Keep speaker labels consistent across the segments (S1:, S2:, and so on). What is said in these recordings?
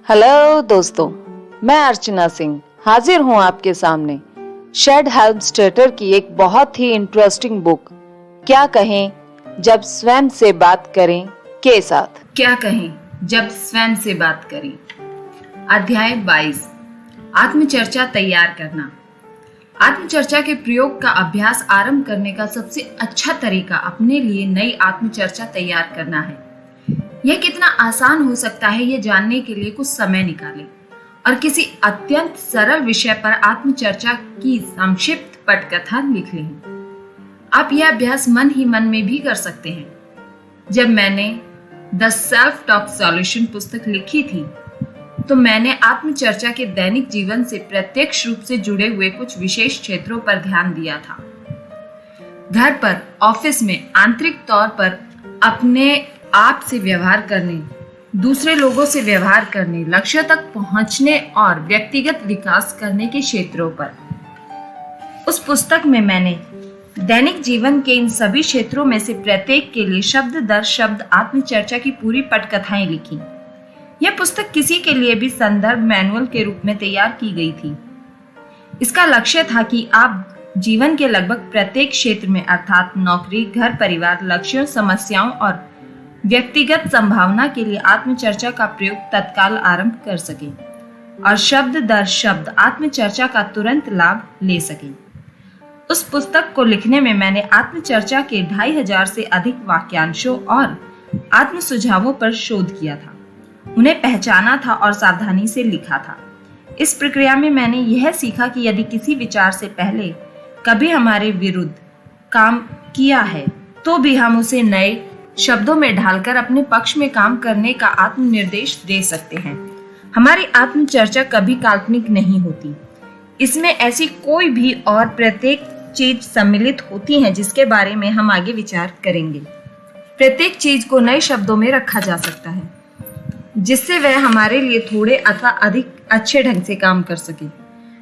S1: Hello दोस्तों, मैं अर्चना सिंह हाजिर हूं आपके सामने शेड हेल्मस्टेटर की एक बहुत ही इंटरेस्टिंग बुक क्या कहें जब स्वयं से बात करें के साथ।
S2: क्या कहें जब स्वयं से बात करें। अध्याय 22 आत्मचर्चा तैयार करना। आत्मचर्चा के प्रयोग का अभ्यास आरंभ करने का सबसे अच्छा तरीका अपने लिए नई आत्मचर्चा तैयार करना है। यह कितना आसान हो सकता है यह जानने के लिए कुछ समय निकालें और किसी अत्यंत सरल विषय पर आत्मचर्चा की संक्षिप्त पटकथा लिख लें। आप यह अभ्यास मन ही मन में भी कर सकते हैं। जब मैंने द सेल्फ टॉक सॉल्यूशन पुस्तक लिखी थी तो मैंने आत्मचर्चा के दैनिक जीवन से प्रत्यक्ष रूप से जुड़े हुए कुछ विशेष क्षेत्रों पर ध्यान दिया था। घर पर, ऑफिस में आंतरिक तौर पर अपने आप से व्यवहार करने, दूसरे लोगों से व्यवहार करने, लक्ष्य तक पहुंचने और व्यक्तिगत विकास करने के क्षेत्रों पर। उस पुस्तक में मैंने दैनिक जीवन के इन सभी क्षेत्रों में से प्रत्येक के लिए शब्द दर शब्द आत्मचर्चा की पूरी पटकथाएं लिखी। यह पुस्तक किसी के लिए भी संदर्भ मैनुअल के रूप में तैयार की गई थी। इसका लक्ष्य था कि आप जीवन के लगभग प्रत्येक क्षेत्र में अर्थात नौकरी, घर परिवार, लक्ष्यों, समस्याओं और व्यक्तिगत संभावना के लिए आत्मचर्चा का प्रयोग तत्काल आरंभ कर सके और शब्द दर शब्द आत्मचर्चा का तुरंत लाभ ले सके। उस पुस्तक को लिखने में मैंने आत्मचर्चा के 2500 से अधिक वाक्यांशों और आत्म सुझावों पर शोध किया था, उन्हें पहचाना था और सावधानी से लिखा था। इस प्रक्रिया में मैंने यह सीखा कि यदि किसी विचार से पहले कभी हमारे विरुद्ध काम किया है तो भी हम उसे नए शब्दों में ढालकर अपने पक्ष में काम करने का आत्मनिर्देश दे सकते हैं। हमारी आत्मचर्चा कभी काल्पनिक नहीं होती। इसमें ऐसी कोई भी और प्रत्येक चीज सम्मिलित होती है जिसके बारे में हम आगे विचार करेंगे। प्रत्येक चीज को नए शब्दों में रखा जा सकता है जिससे वह हमारे लिए थोड़े अथवा अधिक अच्छे ढंग से काम कर सके।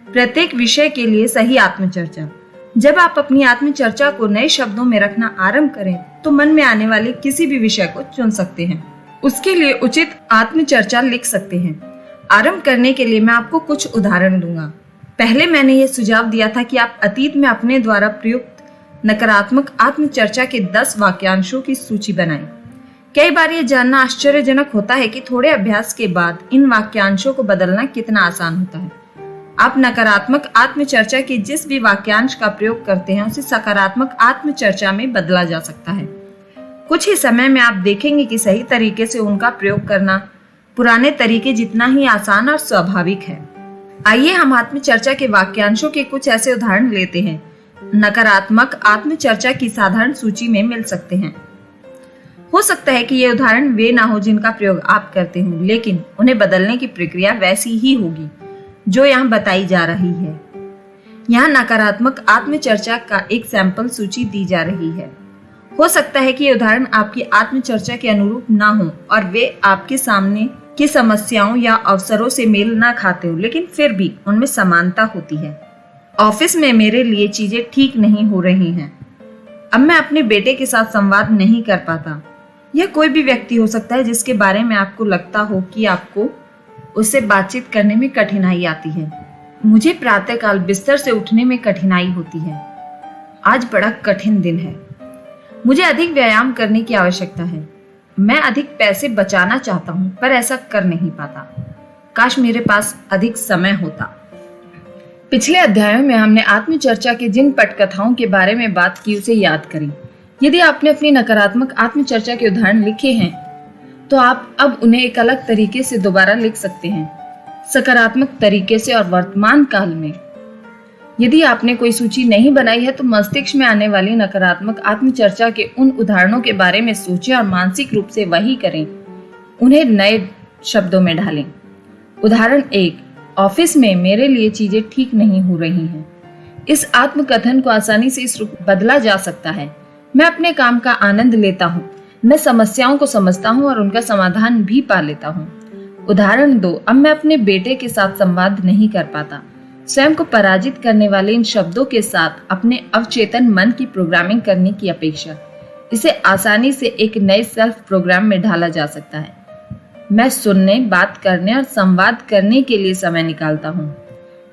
S2: प्रत्येक विषय के लिए सही आत्मचर्चा। जब आप अपनी आत्मचर्चा को नए शब्दों में रखना आरंभ करें तो मन में आने वाले किसी भी विषय को चुन सकते हैं, उसके लिए उचित आत्मचर्चा लिख सकते हैं। आरंभ करने के लिए मैं आपको कुछ उदाहरण दूंगा। पहले मैंने यह सुझाव दिया था कि आप अतीत में अपने द्वारा प्रयुक्त नकारात्मक आत्मचर्चा के 10 वाक्यांशों की सूची बनाएं। कई बार यह जानना आश्चर्यजनक होता है कि थोड़े अभ्यास के बाद इन वाक्यांशों को बदलना कितना आसान होता है। आप नकारात्मक आत्मचर्चा के जिस भी वाक्यांश का प्रयोग करते हैं उसे सकारात्मक आत्मचर्चा में बदला जा सकता है। कुछ ही समय में आप देखेंगे कि सही तरीके से उनका प्रयोग करना पुराने तरीके जितना ही आसान और स्वाभाविक है। आइए हम आत्मचर्चा के वाक्यांशों के कुछ ऐसे उदाहरण लेते हैं नकारात्मक आत्मचर्चा की साधारण सूची में मिल सकते हैं। हो सकता है कि ये उदाहरण वे ना हो जिनका प्रयोग आप करते हो, लेकिन उन्हें बदलने की प्रक्रिया वैसी ही होगी जो यहाँ बताई जा रही है। यहाँ नकारात्मक आत्मचर्चा का एक सैंपल सूची दी जा रही है। हो सकता है कि ये उदाहरण आपकी आत्मचर्चा के अनुरूप ना हो और वे आपके सामने की समस्याओं या अवसरों से मेल ना खाते हो, लेकिन फिर भी उनमें समानता होती है। ऑफिस में मेरे लिए चीजें ठीक नहीं हो रही हैं। अब मैं अपने बेटे के साथ संवाद नहीं कर पाता। यह कोई भी व्यक्ति हो सकता है जिसके बारे में आपको लगता हो कि आपको उससे बातचीत करने में कठिनाई आती है। मुझे प्रातःकाल बिस्तर से उठने में कठिनाई होती है। आज बड़ा कठिन दिन है। मुझे अधिक व्यायाम करने की आवश्यकता है। मैं अधिक पैसे बचाना चाहता हूं पर ऐसा कर नहीं पाता। काश मेरे पास अधिक समय होता। पिछले अध्यायों में हमने आत्मचर्चा के जिन पटकथाओं के बारे में बात की उसे याद करें। यदि आपने अपनी नकारात्मक आत्मचर्चा के उदाहरण लिखे हैं तो आप अब उन्हें एक अलग तरीके से दोबारा लिख सकते हैं, सकारात्मक तरीके से और वर्तमान काल में। यदि आपने कोई सूची नहीं बनाई है तो मस्तिष्क में आने वाली नकारात्मक आत्मचर्चा के उन उदाहरणों के बारे में सोचें और मानसिक रूप से वही करें, उन्हें नए शब्दों में ढालें। उदाहरण 1, ऑफिस में मेरे लिए चीजें ठीक नहीं हो रही हैं। इस आत्मकथन को आसानी से इस रूप बदला जा सकता है। मैं अपने काम का आनंद लेता हूँ। मैं समस्याओं को समझता हूँ और उनका समाधान भी पा लेता हूँ। उदाहरण 2, अब मैं अपने बेटे के साथ संवाद नहीं कर पाता। स्वयं को पराजित करने वाले इन शब्दों के साथ अपने अवचेतन मन की प्रोग्रामिंग करने की अपेक्षा इसे आसानी से एक नए सेल्फ प्रोग्राम में ढाला जा सकता है। मैं सुनने, बात करने और संवाद करने के लिए समय निकालता हूँ।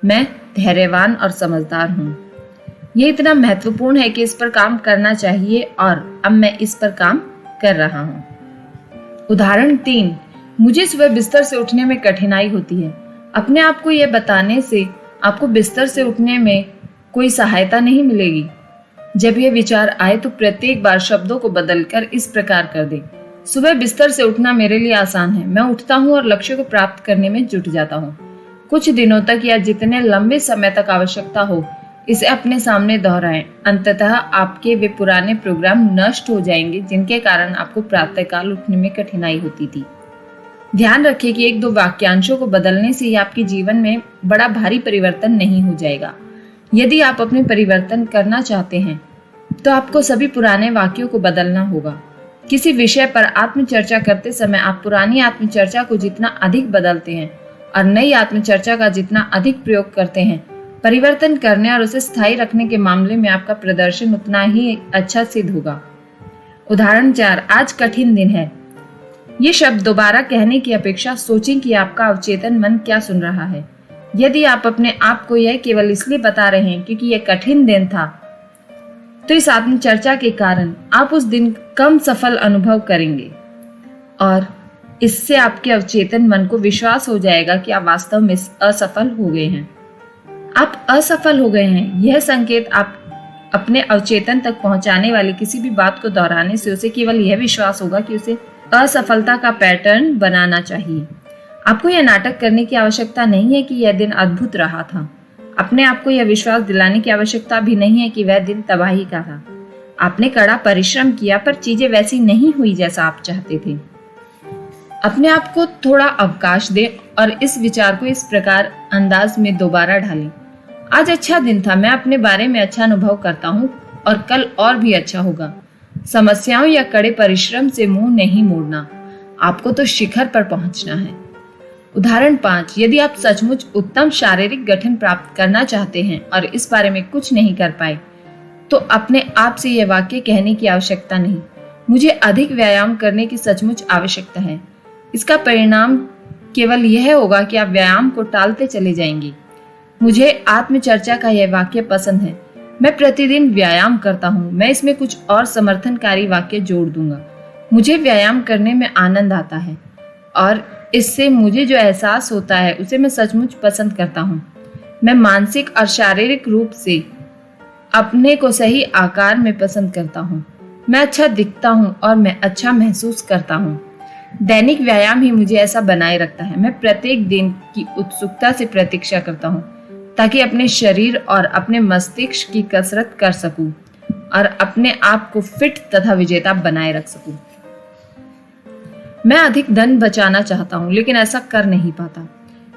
S2: मैं धैर्यवान और समझदार हूँ। ये इतना महत्वपूर्ण है कि इस पर काम करना चाहिए और अब मैं इस पर काम कर रहा हूँ। उदाहरण 3, मुझे सुबह बिस्तर से उठने में कठिनाई होती है। अपने आप को यह बताने से आपको बिस्तर से उठने में कोई सहायता नहीं मिलेगी। जब यह विचार आए तो प्रत्येक बार शब्दों को बदलकर इस प्रकार कर दे, सुबह बिस्तर से उठना मेरे लिए आसान है। मैं उठता हूँ और लक्ष्य को प्राप्त करने में जुट जाता हूँ। कुछ दिनों तक या जितने लंबे समय तक आवश्यकता हो इसे अपने सामने दोहराएं। अंततः आपके वे पुराने प्रोग्राम नष्ट हो जाएंगे जिनके कारण आपको प्रातःकाल उठने में कठिनाई होती थी। ध्यान रखें कि 1-2 वाक्यांशों को बदलने से ही आपके जीवन में बड़ा भारी परिवर्तन नहीं हो जाएगा। यदि आप अपने परिवर्तन करना चाहते हैं तो आपको सभी पुराने वाक्यों को बदलना होगा। किसी विषय पर आत्मचर्चा करते समय आप पुरानी आत्मचर्चा को जितना अधिक बदलते हैं और नई आत्मचर्चा का जितना अधिक प्रयोग करते हैं, परिवर्तन करने और उसे स्थायी रखने के मामले में आपका प्रदर्शन उतना ही अच्छा सिद्ध होगा। उदाहरण 4, आज कठिन दिन है। ये शब्द दोबारा कहने की अपेक्षा सोचें कि आपका अवचेतन मन क्या सुन रहा है। यदि आप अपने आप को यह केवल इसलिए बता रहे हैं क्योंकि यह कठिन दिन था, तो इस आत्मचर्चा के कारण आप उस दिन कम सफल अनुभव करेंगे और इससे आपके अवचेतन मन को विश्वास हो जाएगा कि आप वास्तव में असफल हो गए हैं। आप असफल हो गए हैं, यह संकेत आप अपने अवचेतन तक पहुंचाने वाली किसी भी बात को दोहराने से उसे केवल यह विश्वास होगा कि उसे असफलता का पैटर्न बनाना चाहिए। आपको यह नाटक करने की आवश्यकता नहीं है कि यह दिन अद्भुत रहा था। अपने आप को यह विश्वास दिलाने की आवश्यकता भी नहीं है कि वह दिन तबाही का था। आपने कड़ा परिश्रम किया पर चीजें वैसी नहीं हुई जैसा आप चाहते थे। अपने आप को थोड़ा अवकाश दें और इस विचार को इस प्रकार अंदाज में दोबारा ढालें। आज अच्छा दिन था, मैं अपने बारे में अच्छा अनुभव करता हूँ और कल और भी अच्छा होगा। समस्याओं या कड़े परिश्रम से मुंह नहीं मोड़ना, आपको तो शिखर पर पहुंचना है। उदाहरण 5, यदि आप सचमुच उत्तम शारीरिक गठन प्राप्त करना चाहते हैं और इस बारे में कुछ नहीं कर पाए, तो अपने आप से यह वाक्य कहने की आवश्यकता नहीं, मुझे अधिक व्यायाम करने की सचमुच आवश्यकता है। इसका परिणाम केवल यह होगा कि आप व्यायाम को टालते चले जाएंगे। मुझे आत्मचर्चा का यह वाक्य पसंद है, मैं प्रतिदिन व्यायाम करता हूँ। मैं इसमें कुछ और समर्थनकारी वाक्य जोड़ दूंगा। मुझे व्यायाम करने में आनंद आता है और इससे मुझे जो एहसास होता है उसे मैं सचमुच पसंद करता हूँ। मैं मानसिक और शारीरिक रूप से अपने को सही आकार में पसंद करता हूँ। मैं अच्छा दिखता हूँ और मैं अच्छा महसूस करता हूँ। दैनिक व्यायाम ही मुझे ऐसा बनाए रखता है। मैं प्रत्येक दिन की उत्सुकता से प्रतीक्षा करता हूँ ताकि अपने शरीर और अपने मस्तिष्क की कसरत कर सकूं और अपने आप को फिट तथा विजेता बनाए रख सकूं। मैं अधिक धन बचाना चाहता हूं लेकिन ऐसा कर नहीं पाता।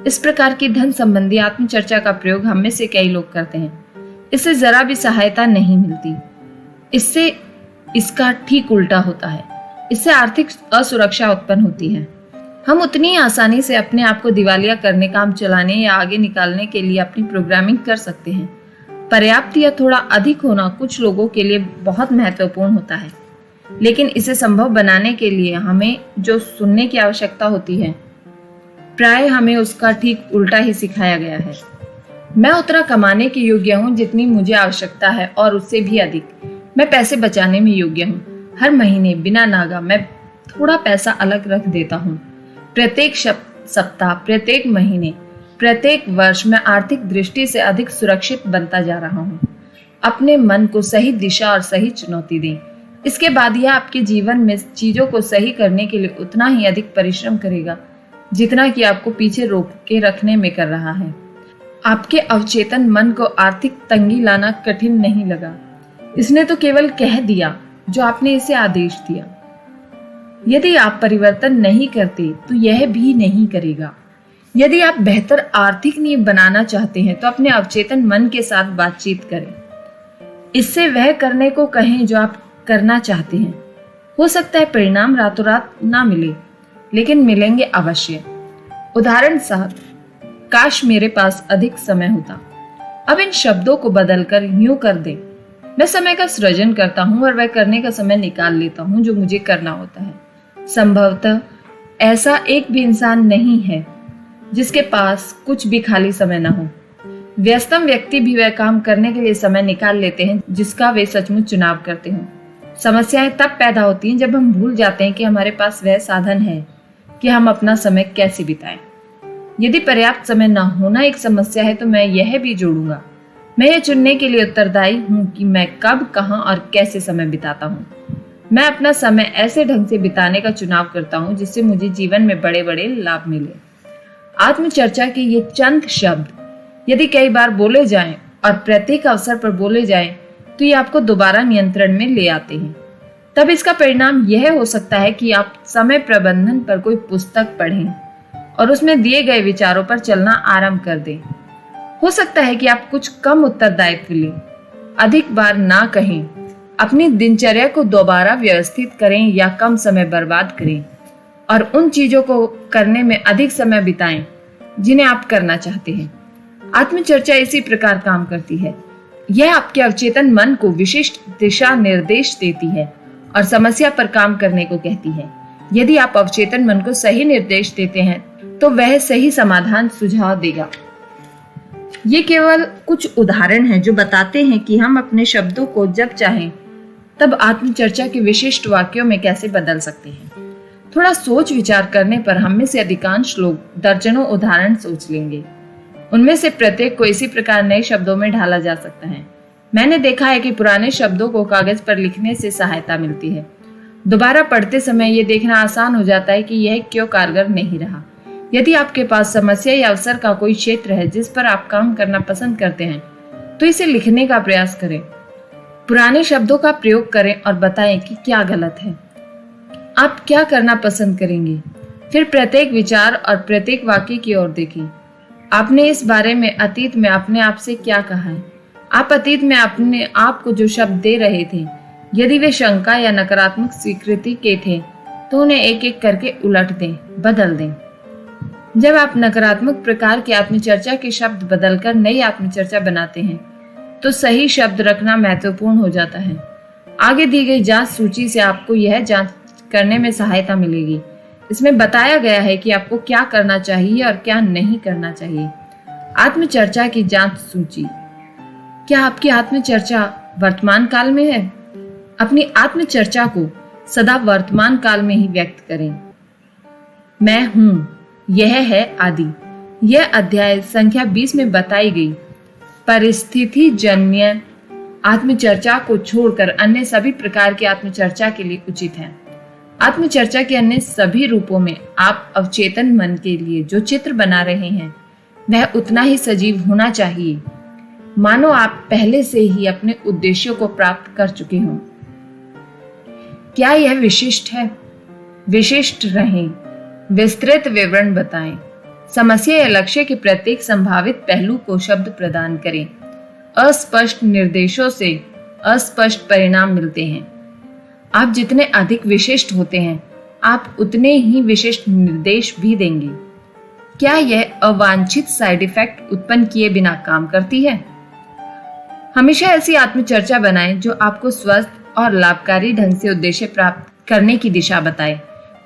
S2: इस प्रकार की धन संबंधी आत्मचर्चा का प्रयोग हम में से कई लोग करते हैं। इससे जरा भी सहायता नहीं मिलती। इससे इसका ठीक उल्टा होता है। इससे आर्थिक असुरक्षा उत्पन्न होती है। हम उतनी आसानी से अपने आप को दिवालिया करने, काम चलाने या आगे निकालने के लिए अपनी प्रोग्रामिंग कर सकते हैं। पर्याप्त या थोड़ा अधिक होना कुछ लोगों के लिए बहुत महत्वपूर्ण होता है, लेकिन इसे संभव बनाने के लिए हमें जो सुनने की आवश्यकता होती है, प्राय हमें उसका ठीक उल्टा ही सिखाया गया है। मैं उतना कमाने के योग्य हूँ जितनी मुझे आवश्यकता है और उससे भी अधिक। मैं पैसे बचाने में योग्य हूँ। हर महीने बिना नागा मैं थोड़ा पैसा अलग रख देता हूँ। प्रत्येक सप्ताह, प्रत्येक महीने, प्रत्येक वर्ष मैं आर्थिक दृष्टि से अधिक सुरक्षित बनता जा रहा हूँ। अपने मन को सही दिशा और सही चुनौती दें। इसके बाद यह आपके जीवन में चीजों को सही करने के लिए उतना ही अधिक परिश्रम करेगा जितना कि आपको पीछे रोक के रखने में कर रहा है। आपके अवचेतन मन को आर्थिक तंगी लाना कठिन नहीं लगा। इसने तो केवल कह दिया जो आपने इसे आदेश दिया। यदि आप परिवर्तन नहीं करते तो यह भी नहीं करेगा। यदि आप बेहतर आर्थिक नींव बनाना चाहते हैं तो अपने अवचेतन मन के साथ बातचीत करें। इससे वह करने को कहें जो आप करना चाहते हैं। हो सकता है परिणाम रातों रात ना मिले, लेकिन मिलेंगे अवश्य। उदाहरण 7, काश मेरे पास अधिक समय होता। अब इन शब्दों को बदलकर यूं कर दें, मैं समय का सृजन करता हूं और वह करने का समय निकाल लेता हूं जो मुझे करना होता है। संभवतः ऐसा एक भी इंसान नहीं है जिसके पास कुछ भी खाली समय न हो। व्यस्तम व्यक्ति भी वह काम करने के लिए समय निकाल लेते हैं जिसका वे सचमुच चुनाव करते हों। समस्याएं तब पैदा होती हैं जब हम भूल जाते हैं कि हमारे पास वह साधन है कि हम अपना समय कैसे बिताएं। यदि पर्याप्त समय न होना एक समस्या है तो मैं यह भी जोड़ूंगा, मैं यह चुनने के लिए उत्तरदायी हूं कि मैं कब, कहां और कैसे समय बिताता हूं। मैं अपना समय ऐसे ढंग से बिताने का चुनाव करता हूं जिससे मुझे जीवन में बड़े बड़े लाभ मिले। आत्मचर्चा के ये चंद शब्द यदि कई बार बोले जाएं और प्रत्येक अवसर पर बोले जाएं तो ये आपको दोबारा नियंत्रण में ले आते हैं। तब इसका परिणाम यह हो सकता है कि आप समय प्रबंधन पर कोई पुस्तक पढ़ें और उसमें दिए गए विचारों पर चलना आरंभ कर दें। हो सकता है कि आप कुछ कम उत्तरदायित्व लें, अधिक बार ना कहें, अपनी दिनचर्या को दोबारा व्यवस्थित करें या कम समय बर्बाद करें और उन चीजों को करने में अधिक समय बिताएं जिन्हें आप करना चाहते हैं। आत्मचर्चा इसी प्रकार काम करती है। यह आपके अवचेतन मन को विशिष्ट दिशा निर्देश देती है और समस्या पर काम करने को कहती है। यदि आप अवचेतन मन को सही निर्देश देते हैं तो वह सही समाधान सुझाव देगा। ये केवल कुछ उदाहरण हैं जो बताते हैं कि हम अपने शब्दों को जब चाहें तब आत्मचर्चा के विशिष्ट वाक्यों में कैसे बदल सकते हैं। थोड़ा सोच विचार करने पर हम में से अधिकांश लोग दर्जनों उदाहरण सोच लेंगे। उनमें से प्रत्येक को इसी प्रकार नए शब्दों में ढाला जा सकता है। मैंने देखा है कि पुराने शब्दों को कागज पर लिखने से सहायता मिलती है। दोबारा पढ़ते समय ये देखना आसान हो जाता है कि यह क्यों कारगर नहीं रहा। यदि आपके पास समस्या या अवसर का कोई क्षेत्र है जिस पर आप काम करना पसंद करते हैं तो इसे लिखने का प्रयास करें। पुराने शब्दों का प्रयोग करें और बताएं कि क्या गलत है। आप क्या करना पसंद करेंगे। फिर प्रत्येक विचार और प्रत्येक वाक्य की ओर देखें। आपने इस बारे में अतीत में अपने आप से क्या कहा है। आप अतीत में अपने आप को जो शब्द दे रहे थे, यदि वे शंका या नकारात्मक स्वीकृति के थे तो उन्हें एक एक करके उलट दें, बदल दें। जब आप नकारात्मक प्रकार की आत्मचर्चा के शब्द बदलकर नई आत्मचर्चा बनाते हैं तो सही शब्द रखना महत्वपूर्ण हो जाता है। आगे दी गई जांच सूची से आपको यह जांच करने में सहायता मिलेगी। इसमें बताया गया है कि आपको क्या करना चाहिए और क्या नहीं करना चाहिए। आत्मचर्चा की जांच सूची। क्या आपकी आत्मचर्चा वर्तमान काल में है? अपनी आत्मचर्चा को सदा वर्तमान काल में ही व्यक्त करें। मैं हूं, यह है आदि। यह अध्याय संख्या 20 में बताई गई परिस्थिति जन्य आत्मचर्चा को छोड़कर अन्य सभी प्रकार की आत्मचर्चा के लिए उचित है। आत्मचर्चा के अन्य सभी रूपों में आप अवचेतन मन के लिए जो चित्र बना रहे हैं वह उतना ही सजीव होना चाहिए मानो आप पहले से ही अपने उद्देश्यों को प्राप्त कर चुके हों। क्या यह विशिष्ट है? विशिष्ट रहें। विस्तृत विवरण बताएं। समस्या या लक्ष्य के प्रत्येक संभावित पहलू को शब्द प्रदान करें। अस्पष्ट निर्देशों से अस्पष्ट परिणाम मिलते हैं। आप जितने अधिक विशिष्ट होते हैं आप उतने ही विशिष्ट निर्देश भी देंगे। क्या यह अवांछित साइड इफेक्ट उत्पन्न किए बिना काम करती है? हमेशा ऐसी आत्मचर्चा बनाएं जो आपको स्वस्थ और लाभकारी ढंग से उद्देश्य प्राप्त करने की दिशा बताए।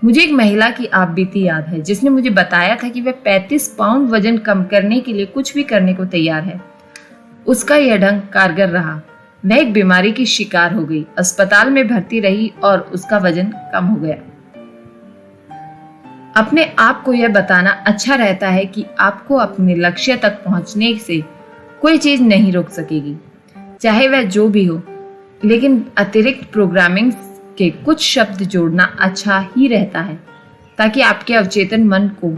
S2: मुझे एक महिला की आप बीती याद है जिसने मुझे बताया था कि वह 35 पाउंड वजन कम करने के लिए कुछ भी करने को तैयार है। उसका यह ढंग कारगर रहा। वह एक बीमारी की शिकार हो गई, अस्पताल में भर्ती रही और उसका वजन कम हो गया। अपने आप को यह बताना अच्छा रहता है कि आपको अपने लक्ष्य तक पहुंचने से कोई चीज नहीं रोक सकेगी, चाहे वह जो भी हो। लेकिन अतिरिक्त प्रोग्रामिंग के कुछ शब्द जोड़ना अच्छा ही रहता है ताकि आपके अवचेतन मन को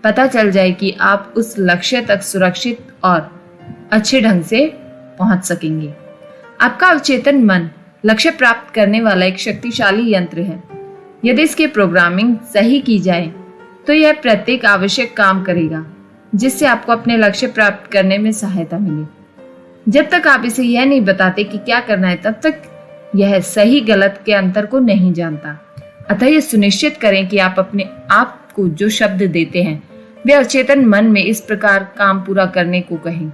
S2: पता चल जाए कि आप उस लक्ष्य तक सुरक्षित और अच्छे ढंग से पहुंच सकेंगे। आपका अवचेतन मन लक्ष्य प्राप्त करने वाला एक शक्तिशाली यंत्र है। यदि इसकी प्रोग्रामिंग सही की जाए तो यह प्रत्येक आवश्यक काम करेगा जिससे आपको अपने लक्ष्य प्राप्त करने में सहायता मिले। जब तक आप इसे यह नहीं बताते कि क्या करना है तब तक यह सही गलत के अंतर को नहीं जानता। अतः यह सुनिश्चित करें कि आप अपने आप को जो शब्द देते हैं वे अवचेतन मन में इस प्रकार काम पूरा करने को कहें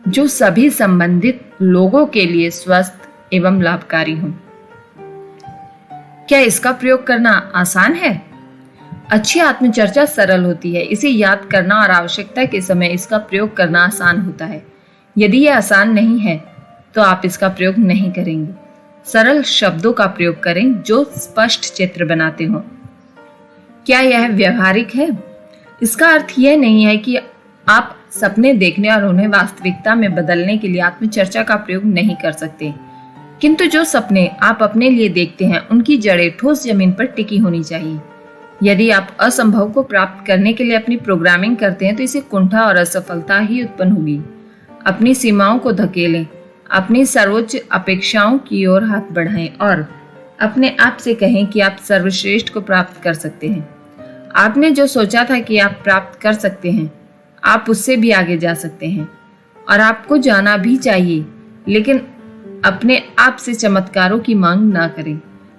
S2: जो सभी संबंधित लोगों के लिए स्वस्थ एवं लाभकारी हो। क्या इसका प्रयोग करना आसान है? अच्छी आत्मचर्चा सरल होती है। इसे याद करना और आवश्यकता के समय इसका प्रयोग करना आसान होता है। यदि यह आसान नहीं है तो आप इसका प्रयोग नहीं करेंगे। सरल शब्दों का प्रयोग करें जो स्पष्ट चित्र बनाते हों। क्या यह व्यवहारिक है? इसका अर्थ यह नहीं है कि आप सपने देखने और उन्हें वास्तविकता में बदलने के लिए आत्मचर्चा का प्रयोग नहीं कर सकते, किंतु जो सपने आप अपने लिए देखते हैं उनकी जड़ें ठोस जमीन पर टिकी होनी चाहिए। यदि आप असंभव को प्राप्त करने के लिए अपनी प्रोग्रामिंग करते हैं तो इसे कुंठा और असफलता ही उत्पन्न होगी। अपनी सीमाओं को धकेलें, अपनी सर्वोच्च अपेक्षाओं की ओर हाथ बढ़ाएं और अपने आप से कहें कि आप सर्वश्रेष्ठ को प्राप्त कर सकते हैं। आपने जो सोचा था कि आप प्राप्त कर सकते हैं, आप उससे भी आगे जा सकते हैं और आपको जाना भी चाहिए, लेकिन अपने आप से चमत्कारों की मांग ना करें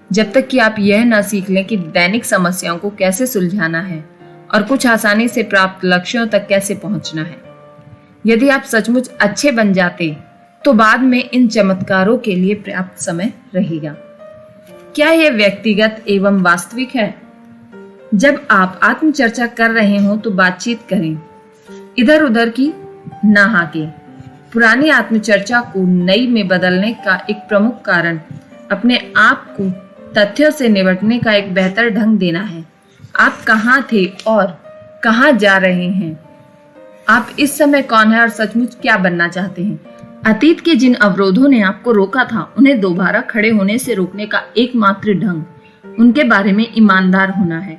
S2: जब तक कि आप यह ना सीख लें कि दैनिक समस्याओं को कैसे सुलझाना है और कुछ आसानी से प्राप्त लक्ष्यों तक कैसे पहुंचना है। यदि आप सचमुच अच्छे बन जाते तो बाद में इन चमत्कारों के लिए पर्याप्त समय रहेगा। क्या यह व्यक्तिगत एवं वास्तविक है? जब आप आत्मचर्चा कर रहे हो तो बातचीत करें, इधर उधर की ना हाकें। पुरानी आत्मचर्चा को नई में बदलने का एक प्रमुख कारण अपने आप को तथ्यों से निपटने का एक बेहतर ढंग देना है। आप कहाँ थे और कहाँ जा रहे हैं? आप इस समय कौन है और सचमुच क्या बनना चाहते हैं? अतीत के जिन अवरोधों ने आपको रोका था, उन्हें दोबारा खड़े होने से रोकने का एकमात्र ढंग उनके बारे में ईमानदार होना है।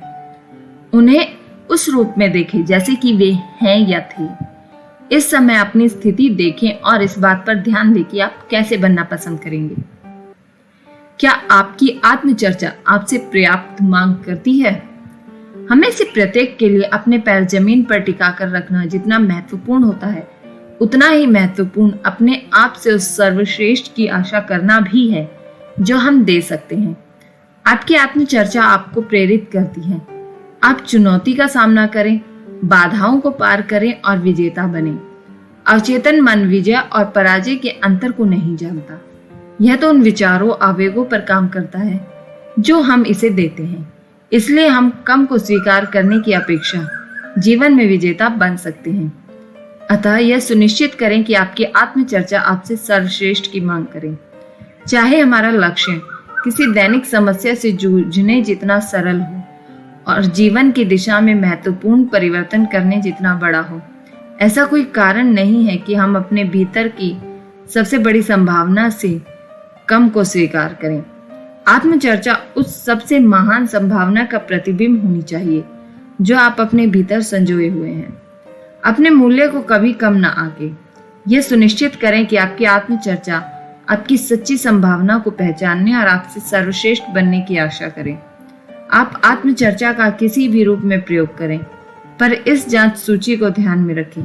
S2: उन्हें उस रूप में देखें जैसे कि वे हैं या थे। इस समय अपनी स्थिति देखें और इस बात पर ध्यान दें कि आप कैसे बनना पसंद करेंगे। क्या आपकी आत्मचर्चा आपसे पर्याप्त मांग करती है? हमें से प्रत्येक के लिए अपने पैर जमीन पर टिकाकर रखना जितना महत्वपूर्ण होता है, उतना ही महत्वपूर्ण अपने आप से उस सर्वश्रेष्ठ की आशा करना भी है जो हम दे सकते हैं। आपकी आत्मचर्चा आपको प्रेरित करती है। आप चुनौती का सामना करें, बाधाओं को पार करें और विजेता बने। अवचेतन मन विजय और पराजय के अंतर को नहीं जानता। यह तो उन विचारों आवेगों पर काम करता है जो हम इसे देते हैं। इसलिए हम कम को स्वीकार करने की अपेक्षा जीवन में विजेता बन सकते हैं। अतः यह सुनिश्चित करें कि आपकी आत्मचर्चा आपसे सर्वश्रेष्ठ की मांग करें। चाहे हमारा लक्ष्य किसी दैनिक समस्या से जूझने जितना सरल हो और जीवन की दिशा में महत्वपूर्ण परिवर्तन करने जितना बड़ा हो, ऐसा कोई कारण नहीं है कि हम अपने भीतर की सबसे बड़ी संभावना से कम को स्वीकार करें। आत्मचर्चा उस सबसे महान संभावना का प्रतिबिंब होनी चाहिए जो आप अपने भीतर संजोए हुए हैं। अपने मूल्य को कभी कम ना आके यह सुनिश्चित करें कि आपकी आत्मचर्चा आपकी सच्ची संभावना को पहचानने और आपसे सर्वश्रेष्ठ बनने की आशा करें। आप आत्मचर्चा का किसी भी रूप में प्रयोग करें, पर इस जांच सूची को ध्यान में रखें।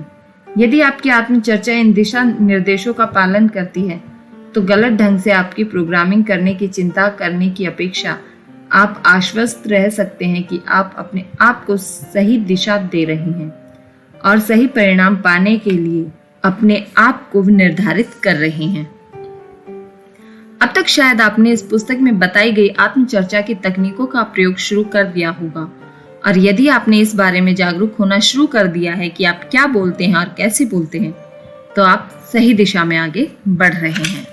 S2: यदि आपकी आत्मचर्चा इन दिशा निर्देशों का पालन करती है तो गलत ढंग से आपकी प्रोग्रामिंग करने की चिंता करने की अपेक्षा आप आश्वस्त रह सकते हैं कि आप अपने आप को सही दिशा दे रहे हैं और सही परिणाम पाने के लिए अपने आप को निर्धारित कर रहे हैं। अब तक शायद आपने इस पुस्तक में बताई गई आत्मचर्चा की तकनीकों का प्रयोग शुरू कर दिया होगा, और यदि आपने इस बारे में जागरूक होना शुरू कर दिया है कि आप क्या बोलते हैं और कैसे बोलते हैं, तो आप सही दिशा में आगे बढ़ रहे हैं।